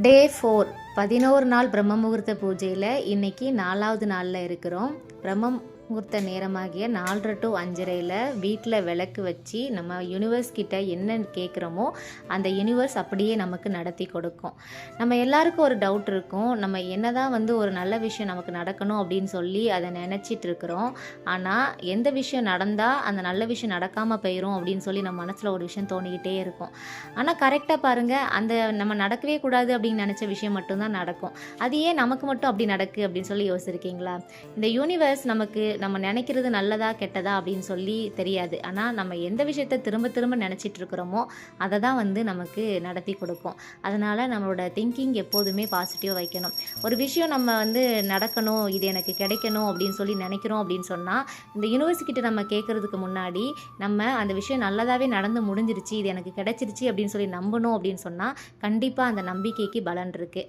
டே 4 11 நாள் பிரம்ம முகூர்த்த பூஜையில் இன்றைக்கி 4வது நாளில் இருக்கிறோம். பிரம்ம முகூர்த்த நேரமாகிய 4:30 to 5:30 வீட்டில் விளக்கு வச்சு நம்ம யூனிவர்ஸ் கிட்ட என்ன கேட்குறோமோ அந்த யூனிவர்ஸ் அப்படியே நமக்கு நடத்தி கொடுக்கும். நம்ம எல்லாருக்கும் ஒரு டவுட் இருக்கும், நம்ம என்னதான் ஒரு நல்ல விஷயம் நமக்கு நடக்கணும் அப்படின்னு சொல்லி அதை நினச்சிட்டு இருக்கிறோம். ஆனால் எந்த விஷயம் நடந்தால் அந்த நல்ல விஷயம் நடக்காமல் போயிடும் அப்படின்னு சொல்லி நம்ம மனசில் ஒரு விஷயம் தோணிக்கிட்டே இருக்கும். ஆனால் கரெக்டாக பாருங்கள், அந்த நம்ம நடக்கவே கூடாது அப்படின்னு நினச்ச விஷயம் மட்டும்தான் நடக்கும். அது ஏன் நமக்கு மட்டும் அப்படி நடக்கு அப்படின்னு சொல்லி யோசிச்சிருக்கீங்களா? இந்த யூனிவர்ஸ் நமக்கு நம்ம நினைக்கிறது நல்லதா கெட்டதா அப்படின்னு சொல்லி தெரியாது. ஆனால் நம்ம எந்த விஷயத்தை திரும்ப திரும்ப நினச்சிட்டு இருக்கிறோமோ அதை தான் நமக்கு நடத்தி கொடுக்கும். அதனால் நம்மளோட திங்கிங் எப்போதுமே பாசிட்டிவாக வைக்கணும். ஒரு விஷயம் நம்ம நடக்கணும், இது எனக்கு கிடைக்கணும் அப்படின்னு சொல்லி நினைக்கிறோம் அப்படின்னு சொன்னால் இந்த யூனிவர்ஸ்கிட்ட நம்ம கேட்குறதுக்கு முன்னாடி நம்ம அந்த விஷயம் நல்லதாகவே நடந்து முடிஞ்சிருச்சு, இது எனக்கு கிடைச்சிருச்சு அப்படின்னு சொல்லி நம்பணும் அப்படின்னு சொன்னால் கண்டிப்பாக அந்த நம்பிக்கைக்கு பலன் இருக்குது.